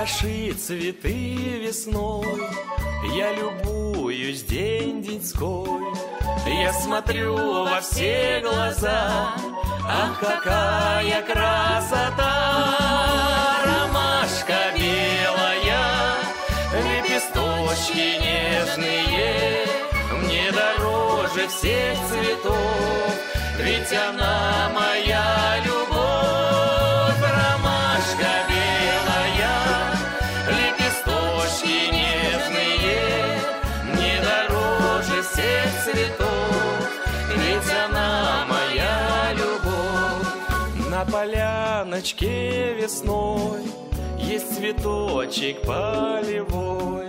Хороши цветы весной, я любуюсь день-деньской. Я смотрю во все глаза, ах, какая красота! Ромашка белая, лепесточки нежные, мне дороже всех цветов, ведь она моя любовь. Ромашка белая, лепесточки нежные, мне дороже всех цветов, ведь она моя любовь. На поляночке весной есть цветочек полевой,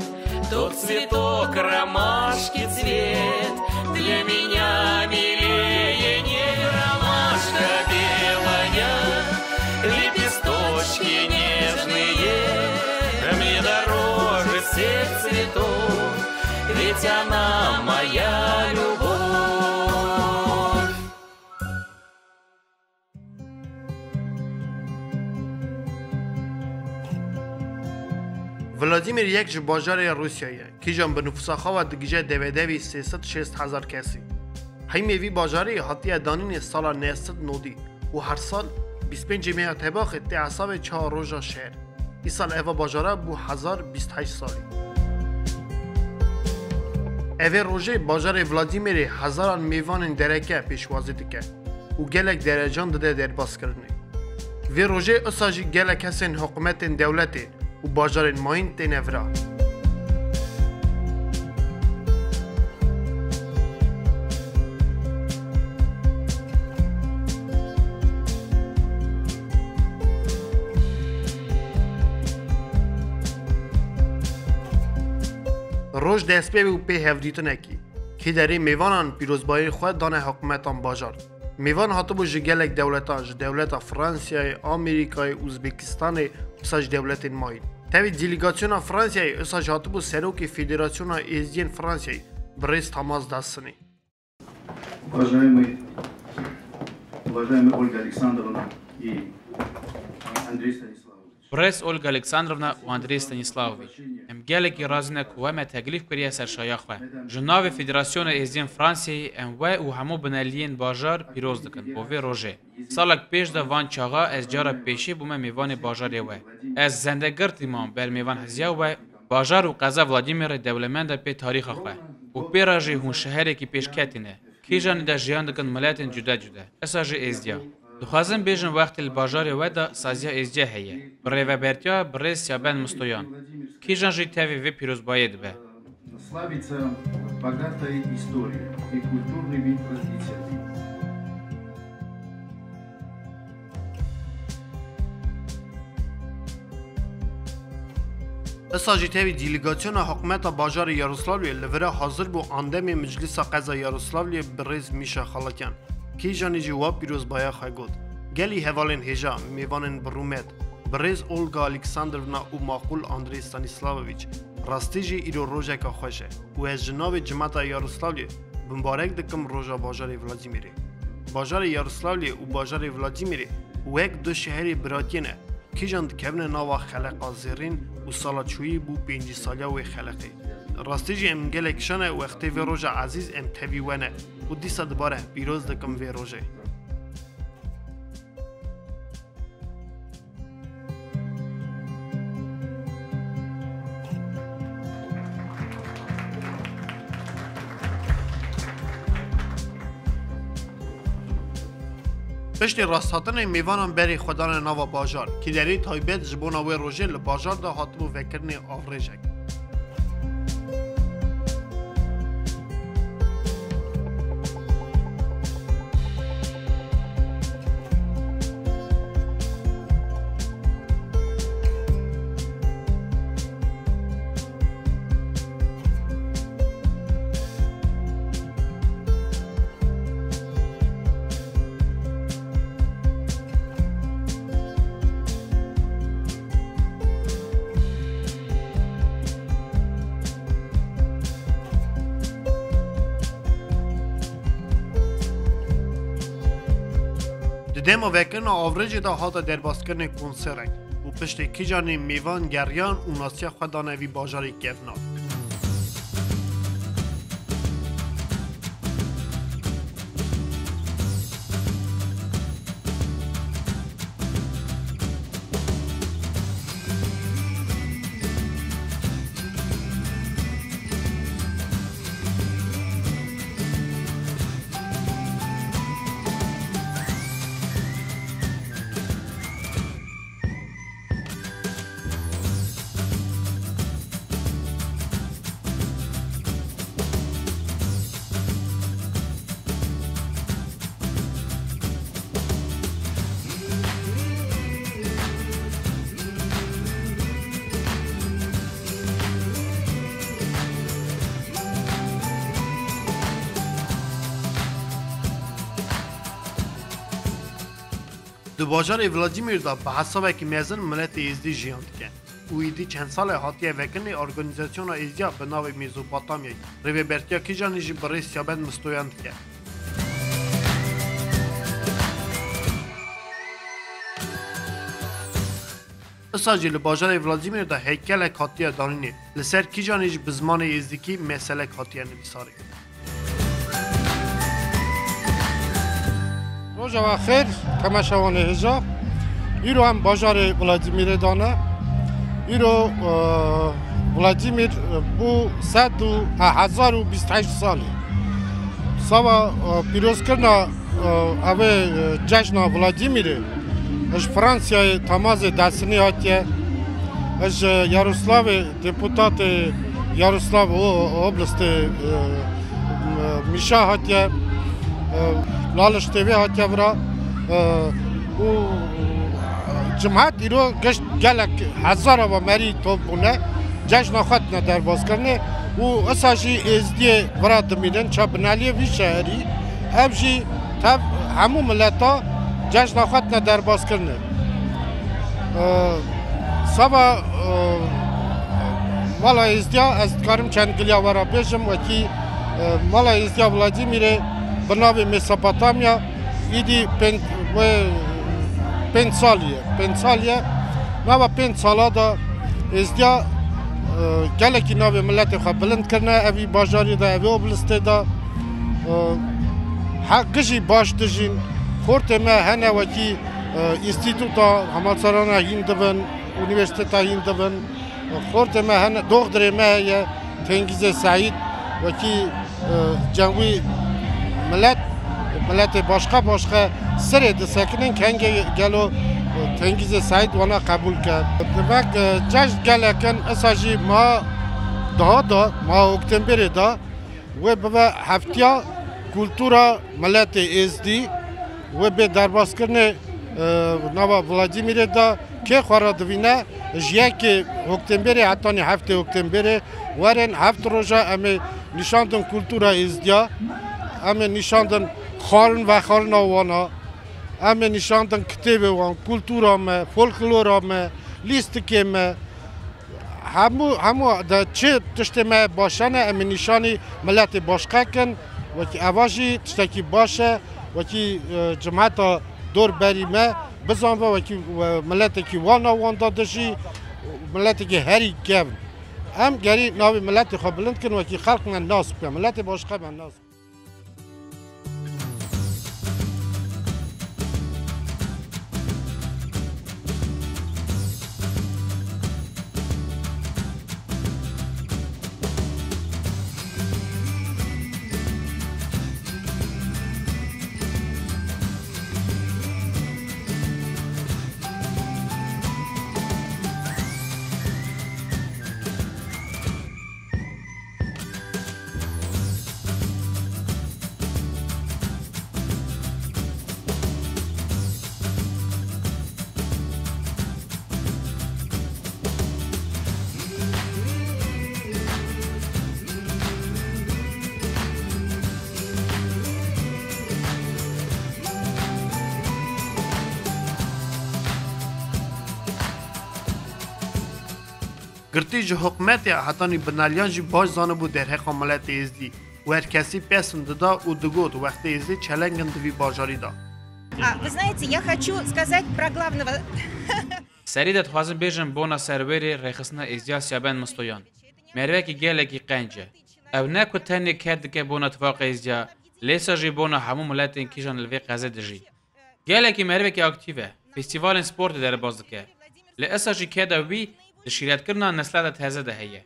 тот цветок ромашки цвет для меня милее нет. Ромашка белая, лепесточки нежные, мне дороже всех цветов, ведь она моя любовь. ولادیمیر یک جو باجار روسیاییه که جان به نفوسا خواه دگیجه دویدوی 360,000 کسی. همی وی باجاری حتیه دانین سال 990 و هر سال 25 میه طباق تی اصاب 4 روژا شهر. این سال ایوا باجاره بو 1028 سالی. ایوه روژه باجار ولادیمیر هزاران میوان درکه پیشوازی دکه و گلک درجان داده در باز کرنه. وی روژه اساجی گلک هستن حکومت دولتی و باجار ماین تنفرا. روش دست به و پی هفدیتون اکی که داری میوانان پیروزبایی خود دانه حکومتان باجار. میوان هاتو بو جگلک دولتان دولت فرانسیای، آمریکای، ازبکستان و ساج دولت ماین. تاوی دیلیگاسیون فرانسیای اساج هاتو بو سروک فدراسیون ازدین فرانسیای برای تماس دستنی. Уважаемый Ольга Александровна и Андрей Станиславович. برس اولگا الکساندرونا و اندری ستانیسلاوویچ ام گلکی رازنه که ومه تکلیف کریه سر شایخ و جناو فدراسیون ازدین فرانسیای ام و همو بنالین باجار پیروز دکن بووی روژه سالک پیش ده وان چاغا از جارا پیشی بومه میوان باجار و از زندگرت ایمان بر میوان هزیا و باجار و قضا ولادیمیر دولمند پی تاریخ خو و پی راجی هون شهری که پیش کتینه کیجان ده جیان دکن ملاتین جدا جدا اساج ازدیا دخوازم بیشن وقت الباجار ودا سازیا ازدیا هیه برای و برتیا برای سیابن مستویان کیجان جی تاوی و پیروز باید به Славится богатой историей и культурными традициями. اساجی تاوی دیلیگاسیون حکومت باجار یاروسلاوی لورا حاضر بو اندام مجلس قضا یاروسلاوی برز میشه خالکان کی جانی جواب پیروز بایا خاگود گلی حوالن هجا میوانن برومت برز اولگا الکساندرونا و معقول اندری ستانیسلاوویچ راستیجی ایرو روژه که خوشه و از جناب جماعت یاروسلاوی بمبارک دکم روژا باجار ولادیمیری باجار یاروسلاوی و باجار ولادیمیری و یک دو شهری براتینه کی جان دکبن نوا خلق زیرین و سالچویی بو 5 ساله و خلقی راستیجی ام گلکشانه وقتی و روژا عزیز ام تبیونه و دیسا دباره پیروز دکم و روژه پشت راستاتن میوانم بری خودان نوا باجار که دری تایبت جبونا و روژه لباجار ده هاتبو وکرنی آفریجک دمو وکرن آفریج دا هاتا در باسکرن کنسرنگ و پشت کیجانی میوان گریان و ناسیا خدانه وی باجاری کفنا. دو باجار ولادیمیر دا به حسابه که میزن ملت ازدی جیان دکن. او ایدی چند سال هاتیه وکنی ارگانیزاسیون ازدیا به ناو میزوپاتامیایی روی برتیا کیجانی جی برای سیابند مستویان دکن. اساجی لباجار ولادیمیر دا هیکل هاتیه دانینی لسر کیجانی جی بزمان ازدیکی مسئله هاتیه نویساری. روزا خیر کمشوان هجا ایرو هم باجار ولادیمیر دانه ایرو ولادیمیر بو 1028 سالی سوا پیروز کرنا اوه جشن ولادیمیره اش فرانسیا تماز دستنی هاتیه اش یاروسلاو دپوتات یاروسلاو اوبلست میشا هاتیه لالش تیوی هاتیه برا و جماعت ایرو گشت گلک هزاره و مری توب بونه جشن خودنا در باز کرنه و اساشی ازدی برا دمینن چا بنالیه وی شهری همجی تب همو ملتا جشن خودنا در باز کرنه سبا مالا ازدیا از کارم چند گلیا ورا بیشم و کی مالا ازدیا ولادیمیره بنابه مساپاتامیا ایدی پنج سالیه نوا 5 سالا دا ازدیا گلکی ناوی ملت خواه بلند کرنه اوی باجاری دا اوی اوبلسته دا گشی باش دجین خورت ما هنه وکی استیتوتا همالسارانا هین دبن اونیورسیتتا هین دبن خورت ما هنه دختر ما هیه تنگیز سعید وکی جنوی ملت باشقه سر دسکنین کنگه گلو تنگیز سعید وانا قبول کرد. دمک جشن گلکن اساجی ما ما اکتبر دا و به هفتیا کلتورا ملت ازدی و به درباز کرنه نوا ولادیمیر دا که خوارا دوینه جیه که اکتبر حتی هفته اکتبر ورن هفت روزا امی نشاندن کلتورا ازدیا امی نشاندن خالن وانا امی نشاندن کتاب وان کلتورا ما فولکلورا ما لیست که ما همو دا چه تشت ما باشنه امی نشانی ملت باشقه کن وکی اواجی تشتکی باشه وکی جماعت دور بری ما بزن وکی ملت کی وان دادشی ملت کی هری کم هم گری ناوی ملت خو بلند کن وکی خلق من ناس کن ملت باشقه من ناس گرتی جو حکومت حتانی بنالیان جی باش زانه بود در حق ملت ازدی و هر کسی پسند دا و دگوت وقت ازدی چلنگن دوی باجاری دا. Вы знаете, я хочу сказать про главного سری دخوازم بیشم بونا سروری رخصنا ازیا سیابن مستویان مروه کی گله کی قنجه او نکو تنی کرد که بونا اتفاق ازیا لیسا جی بونا همو ملتین کیشان لوی قزه دجی گله کی مروه کی اکتیوه فستیوال سپورت در بازدکه لئسا جی کدا وی دشیرت کرنا نسل تازه ده هیه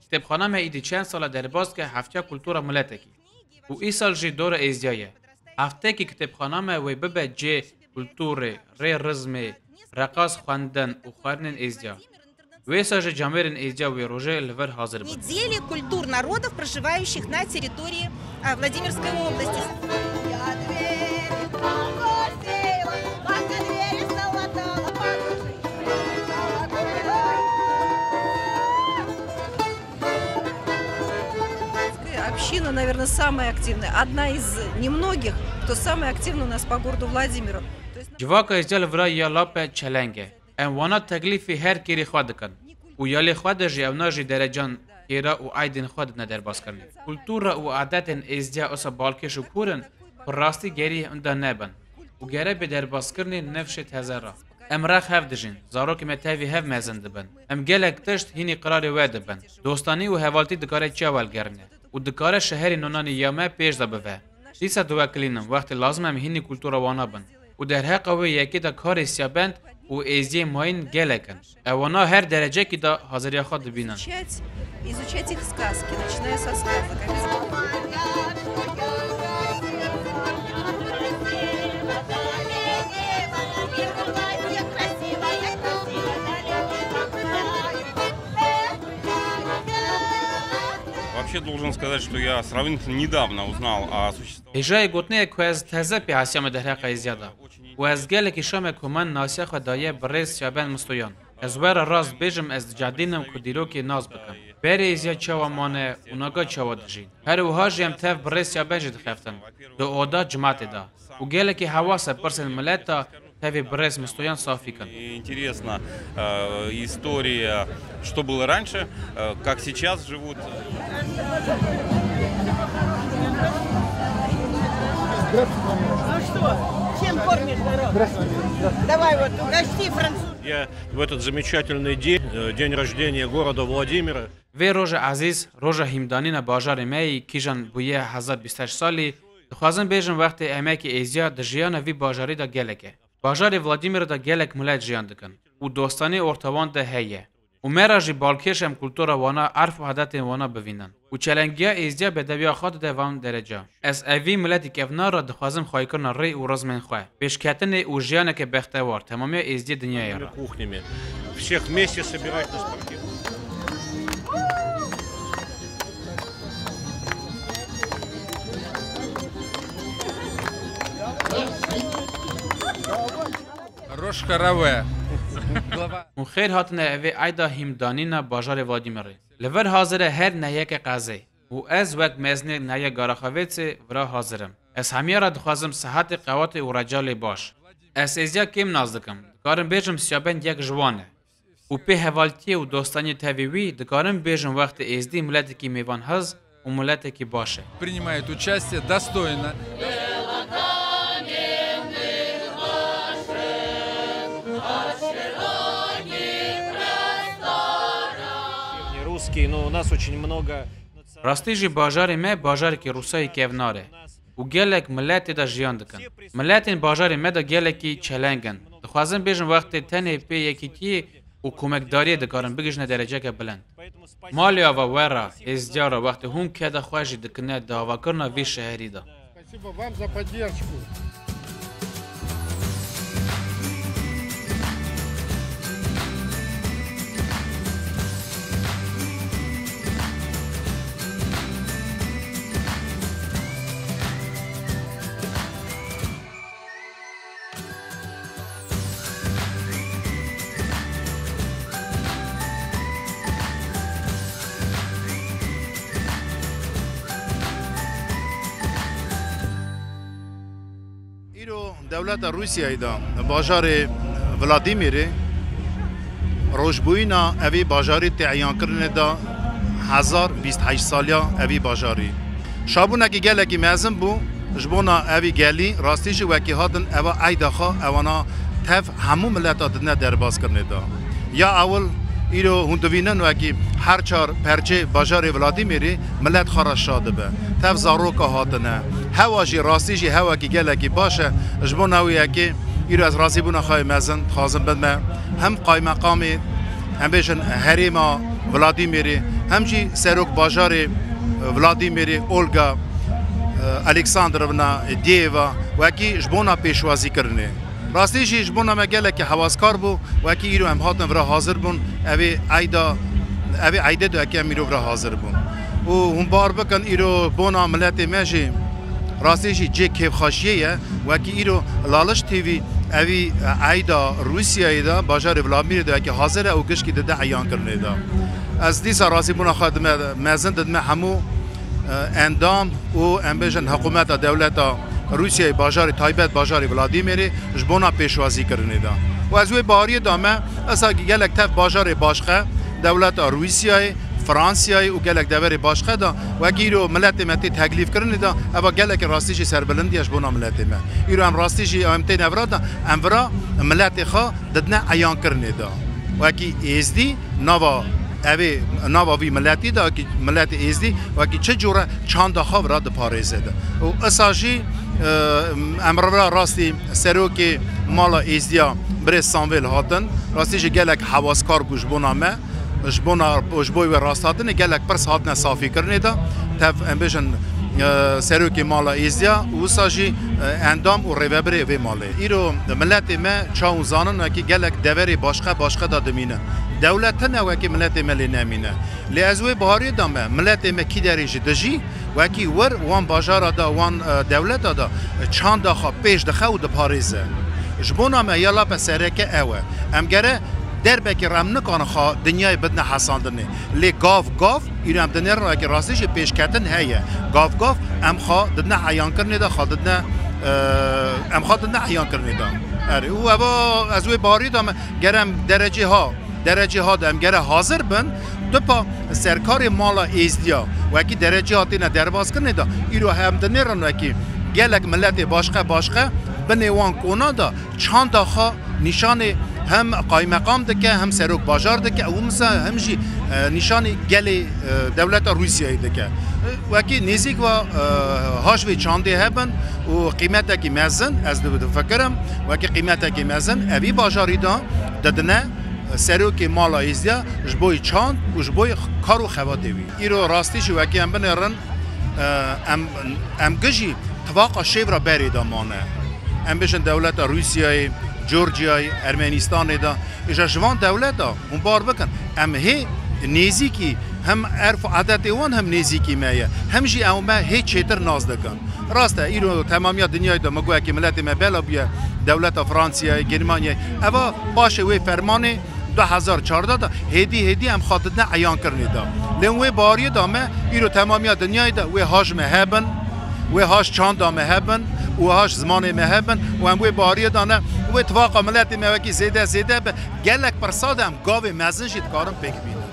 کتابخانه ما ایدی چند سال در باز که هفته کلتور ملتکی و ای سال جی دور ازیایه هفته که کتابخانه ما وی ببه جی کلتور ری رزمه رقاص خواندن و خوارنن ازیا ویسا جی جامعرن ازیا وی روژه لور حاضر بود Недели культур народов, проживающих на территории Владимирской области. Община, наверное, самая активная. Одна из немногих, кто самый активный у нас по городу Владимиру. جواکا ازیا لورا یا لاپه چلنگه ام وانا تکلیفی هر کیری خواه دکن و یالی خواه دجی او ناجی درجان کیرا و ایدین خواه ندر باز کرنی کلتورا و عادتن ازیا اصا بالکش و کورن پر راستی گری انده نبن و گره به در باز کرنی نفشت هزارا ام رخ هف دجین زارو که متاوی هف مزن دبن ام گلک تشت هینی قرار وید دبن دوستانی و حوالتی دکاره چاول گرنه و دکاره شهری نونانی یامه پیش دبوه دیسا دوکلینم وقت لازم هم هینی کلتورا وانا بن و در حق او یکی دا کار سیابند و ازی ماین گلکن اوانا هر درجه که دا حاضری خود بینن Изучать их сказки, начиная со сказок. Вообще должен сказать, что я сравнительно недавно узнал о существовании. اجای گوتنه که از تازه پی حسیم در حق ازیادا و از گلکی شام کمان ناسیخ و دایه برز سیابند مستویان از ور راست بیجم از جدینم کدیرو که ناز بکن بری ازیا چاوا مانه اوناگا چاوا دجین هر وها جیم تف برز سیابند جد خفتن دو اودا جماعت دا و گلکی حواسه پرسن ملتا تفی برز مستویان صافی کن Интересна история, что было раньше, как сейчас живут. Ну что, чем кормишь народ? Давай вот угости француз. Я в этот замечательный день, день рождения города Владимира, وی روژ عزیز روژ هیمدانین باجار می کیجان بویه 1028 سالی دخوازم بیجم وقت امک ایزیا د جیان وی باجاری دا گلکه باجار ولادیمیر دا گلک ملت جیان دکن و دوستانی ارتوان ده هیه و مرا جی بالکش هم کلتورا وانا عرف و عادت وانا بوینن و چلنگیا ایزیا به دویا خود ده وان درجه از اوی ملتی کفنا را دخوازم خواهی کرن ری و رزمین خواه پیشکتن و جیانه که بختوار تمامی ایزیا دنیای را кухнями. Всех вместе собирать на спортивном. Рош Хараве. و خیر هاتنه اوی ایدا هیمدانینا باجار ولادیمیری لور حاضره هر نیه که قضی و از وقت مزنی نیه گاراخویتس ورا حاضرم از همیه را دخوازم صحت قوات و رجال باش از ازیا کم نازدکم دکارم بیجم سیابند یک جوانه و په حوالتی و دوستانی تاویوی دکارم بیجم وقت ازدی ملت کی میوان هز و ملت کی باشه Принимает участие достойно. Русские, но у нас очень много. راستی جی باجار ما باجار کی روسای کیوناره و گلک ملت دا جیان دکن ملتین باجار ما دا گلکی چلنگن دخوازم بیجم وقت تنه پی یکیتی و کمکداری دکارن بگیجن درجه که بلند مالیا و ورا ازدیارا وقت هم که دا خواهی دکنه داوا کرنا وی شهری دا Спасибо вам за поддержку. دولت روسیه دا باجار ولادیمیر روشبوینا اوی باجاری تعیان کرنه دا 1028 سالیا اوی باجاری شابونه که گله که مزم بو جبونا اوی گلی راستیش وکی هاتن اوه ای دخوا اوانا تف همو ملت دنیا درباز کرنه دا یا اول ایرو هندوینن و اگه هر چار پرچه باجار ولادیمیری ملت خارش شاده به تف زاروکا هاتنه هوا جی راستی جی هوا کی گله کی باشه جبون هوی اگه ایرو از راضی بونه خواهی مزن خازم بدمه هم قای مقامی هم بیشن هریما ولادیمیری هم جی سروک باجار ولادیمیری اولگا الکساندرونا دیوا و اگه جبونا پیشوازی کرنه راستی جی جبونا مگله که حواسکار بو و اگه ایرو هم هاتن ورا حاضر بون اوی عیده دو اگه هم ایرو ورا حاضر بون و هم بار بکن ایرو بونا ملت مجی راستی جی جه کیف خاشیه و اگه ایرو لالش تیوی اوی عیده روسیه دا باجار ولادیمیر دو اگه حاضر او گشکی دده عیان کرنه دا از دیسا راستی بونا خواهد مزن ددمه همو اندام و امبیشن حکومت دولت روسیه باجار تایبت باجار ولادیمیری جبونا پیشوازی کرنه دا و از وی باری دامه اصلا گلک تف باجار باشخه دولت روسیه فرانسیه و گلک دور باشخه دا و گیرو ملت متی تکلیف کرنه دا اما گلک راستیشی سربلندی جبونا ملت ما ایرو هم راستیشی امتی نورا دا امورا ملت خوا ددنه عیان کرنه دا و کی ازدی نوا اوی ناوی ملتی دا که ملت ازدی و که چه جوره چند خواب را دپاریزه ده و اساجی امرا راستی سروک مالا ازدیا بر سانویل هاتن راستیش گلک حواسکار بوش بونامه جبوی و راست هاتن گلک پرس هاتن صافی کرنه ده تف امبیشن سروک مالا ازدیا و اساجی اندام و ریوبری وی ماله ایرو ملت ما چاون زانن که گلک دوری باشقه دادمینه دولت نه که ملت ملی نمینه لیازوی بهاری دامه ملت ما کی دریج دجی و کی ور وان باجار دا وان دولت دا چند دخا پیش دخا و د پاریزه جبونا ما یلا پسرکه اوه ام گره دربه که رم نکانه خوا دنیای بدن حساندنه لی گاف ایرم دنیا را که راستیش پیش کتن هیه گاف ام خوا ددنه عیان کرنه دا خوا ددنه ام خوا ددنه عیان کرنه دا اره او اوه از وی بهاری دامه گرم درجه ها دم گره حاضر بن دو پا سرکار مالا ازدیا و اکی درجه هاتی نه درواز کنه دا ایرو هم دنیرن و اکی گلک ملت باشقه بنیوان کونا دا چند داخا نشان هم قای مقام دکه هم سروک باجار دکه او مثلا همجی نشان گل دولت روسیه دکه و اکی نزیک و هاشوی چانده هبن و قیمت کی مزن از دو فکرم و اکی قیمت کی مزن اوی باجاری دا ددنه سروک مالا ازدیا جبوی چاند و جبوی کارو خوادوی ایرو راستیش و اکی هم بنرن ام گجی طواقا شیورا بری دامانه ام بشن دولت روسیای جورجیای ارمنستان دا ایجا جوان دولت دا اون بار بکن ام هی نیزیکی هم عرف و عادت وان هم نیزیکی مایه همجی او ما هی چیتر ناز دکن راسته ایرو تمامی دنیای دا مگوه که ملت ما بلا بیا دولت فرانسیای گرمانیای اوا باشه وی فرمانه 2014 دا هدی هم خاطرنا عیان کرنه دا لن وی باری دامه ایرو تمامی دنیای دا وی هاش مهبن وی هاش چاند مهبن و هاش زمان مهبن و هم وی باری دانه وی اتفاق ملت موکی زیده به گلک پرساد هم گاوی مزن شید کارم پک بینه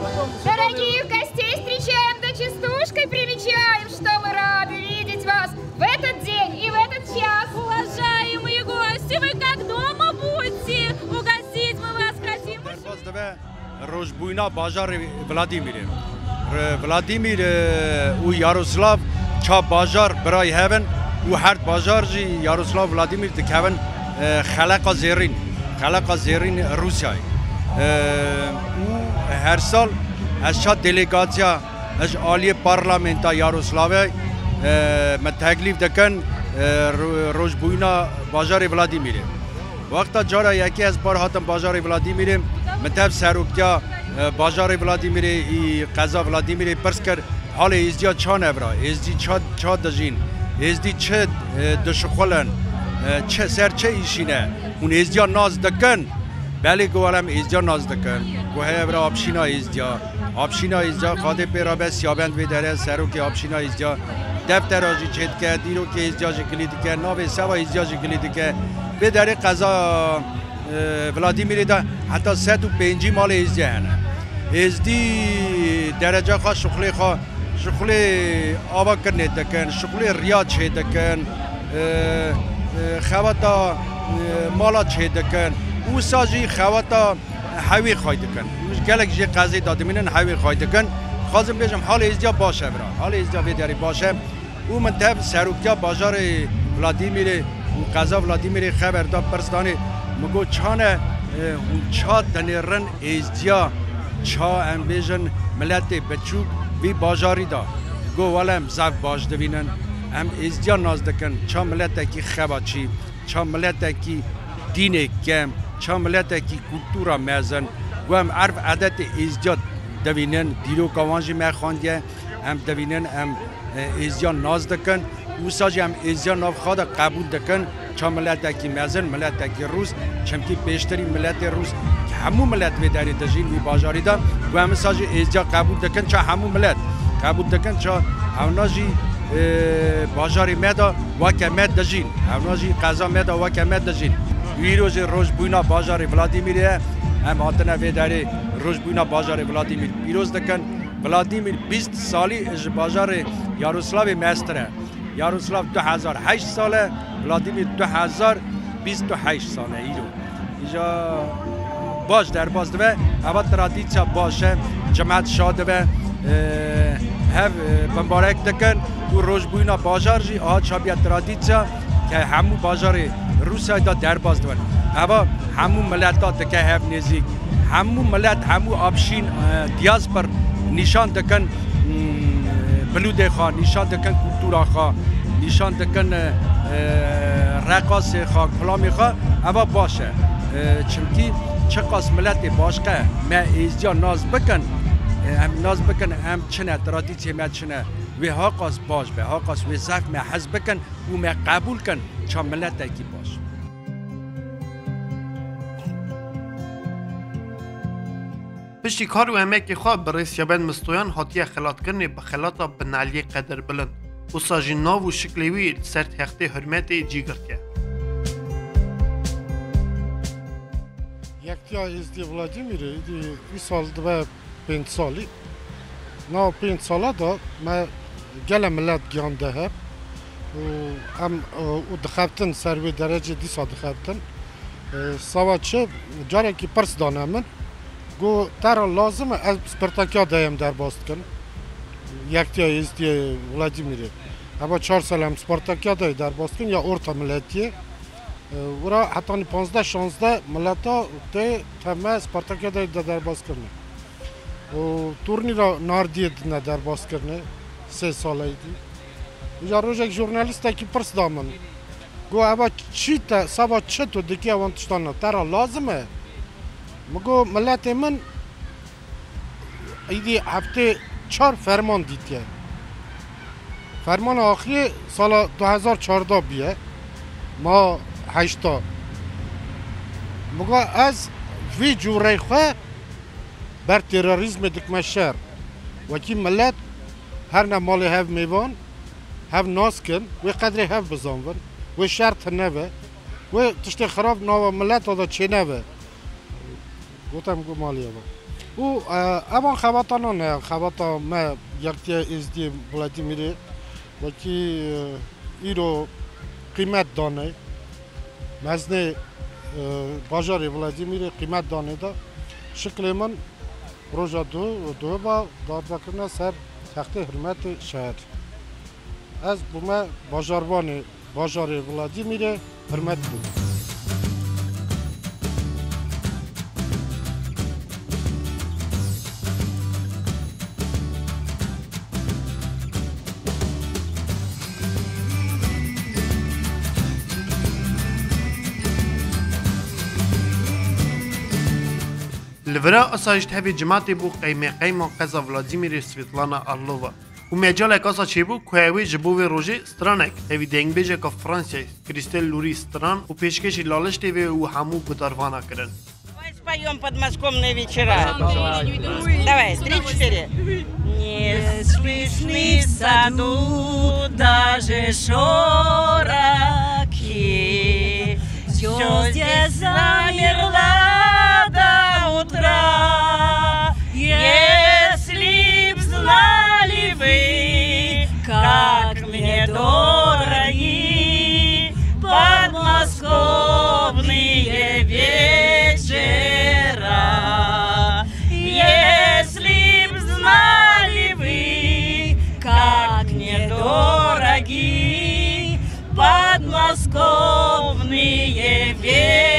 Дорогих гостей встречаем да частушкой примечаем, что мы рады видеть вас в этот день и в этот час. Уважаемые гости, вы как дома будете? Угостить мы вас хотим. روزبوینا باجار ولادیمیره ولادیمیر و یاروسلاو چا باجار برای هون و هر باجار جی یاروسلاو ولادیمیر دکون خلق زیرین روسیای و هر سال از چا دلیگاتیا از عالی پارلمانتا یاروسلاوی متحقلیف دکن روزبوینا باجار ولادیمیره وقتا جارا یکی از بار هاتم باجار ولادیمیره متف سروکیا باجار ولادیمیر قضا ولادیمیر پرس کرد حال ازدیا چان ابرا ازدی چا دجین ازدی چه دشخولن چه سر چه ایشینه اون ازدیا ناز دکن بله گوالم ازدیا ناز دکن گوه ابرا آبشینا ازدیا خاده پیرا به سیابند ویدره سروک آبشینا ازدیا دفتر آجی چید که دیرو که ازدیا جکلی دکن ناوی سوا ازدیا جکلی دکن به داره قضا ولادیمیر دا حتی 105 مال ازدی هنه ازدی درجه خواه شغل آوا کرنه دکن شغل ریاض چه دکن خواتا مالا چه دکن او ساجی خواتا حوی خواهی دکن گلک جی قضی دادمینن حوی خواهی دکن خواستم بیشم حال ازدیا باشه برا حال ازدیا ویداری باشه او منطقه سروکتیا بازار ولادیمیر و قضا ولادیمیر خبر داد پرستانی مگو چانه چا دنیرن ازدیا چا ام بیشن ملت بچوک وی بازاری دا گو ولم زف باش دوینن ام ازدیا ناز دکن چا ملت کی خباچی چا ملت کی دین کم چا ملت کی کلتورا مزن و ام عرف عادت ازدیا دوینن دیرو کوانجی می خواندیه ام دوینن ام ازدیا ناز دکن و ساجی ام ازدیا ناف خود قبول دکن چا ملت کی مزن ملت کی روس چمکی بیشتری ملت روس همو ملت به داری دجین وی بازاری دا و ام ساجی ازدیا قبول دکن چا همو ملت قبول دکن چا اوناجی بازاری مدا واکمت دجین اوناجی قضا مدا واکمت دجین ویروز روزبوینا بازار ولادیمیره هم آتنا ویداری روزبوینا بازار ولادیمیر پیروز دکن ولادیمیر 20 سالی از بازار یاروسلاو مستره یاروسلاو 2008 ساله ولادیمیر 2028 ساله ایرو اینجا باش در باز دوه اول ترادیسیا باشه جماعت شاده و هف بمبارک دکن و روزبوینا بازار جی آهات شابیه ترادیسیا که همو بازار روسیای دا در باز دوان اما همو ملت دا دکه هف نزیک همو ملت همو آبشین دیاسپر نشان دکن بلود خواه نشان دکن کلتورا خواه نشان دکن رقاص خواه کلامی خواه اما باشه چونکی چه قاس ملت باشقه ما ایزیا ناز بکن ناز بکن هم چنه ترادیسی ما چنه و ها قاس باش به ها قاس و زف ما حز بکن و ما قبول کن چه ملت کی باش پشتی کار و امک خواب برای سیابن مستویان حاتیه خلات کرنه به خلاتا بنالی قدر بلند و ساجی ناو و شکلیوی سر تخته حرمت جیگر که یکتیا ازدی ولادیمیره ای سال دوه 5 سالی نا 5 ساله دا ما گل ملت گیانده هب و هم دخبتن سروی درجه دیسا دخبتن سوا چه جاره که پرس دانه من گو ترا لازمه از سپرتاکیا دایم در باست کن یکتیا ازدی ولادیمیره اما 4 سال هم سپرتاکیا دای در باست کن یا ارتا ملتیه ورا حتی 15-16 ملتا ته تمه سپرتاکیا دای در باست کنه و تورنی را ناردید نه در باز کرنه 3 ساله ایدی یا روز یک ژورنالیست کی پرس دامن گو ابا چی تا سبا چه تو دکی اوانتشتانه ترا لازمه مگو ملت من ایدی هفته 4 فرمان دیدیه فرمان آخری سال 2014 بیه ما 8 مگو از وی جوره خواه بر تروریسم دکمه شهر و کی ملت هر نمالی هف میوان هف ناس کن و قدر هف بزنون و شرط نوه و تشتی خراب نوه ملت دا چه نوه گوتم گو مالی با و اما خواتانا نه خواتا ما یکتی ازدی ولادیمیره و کی ایرو قیمت دانه مزنه بازار ولادیمیره قیمت دانه دا شکل من روزا دو با داد بکنه سر تخت حرمت شهر از بومه بازاروان بازار ولادیمیره حرمت بود لورا اسایشت هفی جماعتی بو قیمه قضا ولادیمیر سویتلانا آرلووا و مجال اکاسا چی بو کوهوی جبوی روژه سترانک هفی دنگ بیجه که فرانسیای کریستل لوری ستران و پیشکشی لالشتی و همو بداروانا کرن Споем подмосковные вечера. Давай, 3-4. Не слышны в саду даже шорохи. Все здесь замерло до утра. Если б знали вы, как мне дороги Подмосковье. подмосковные ветры.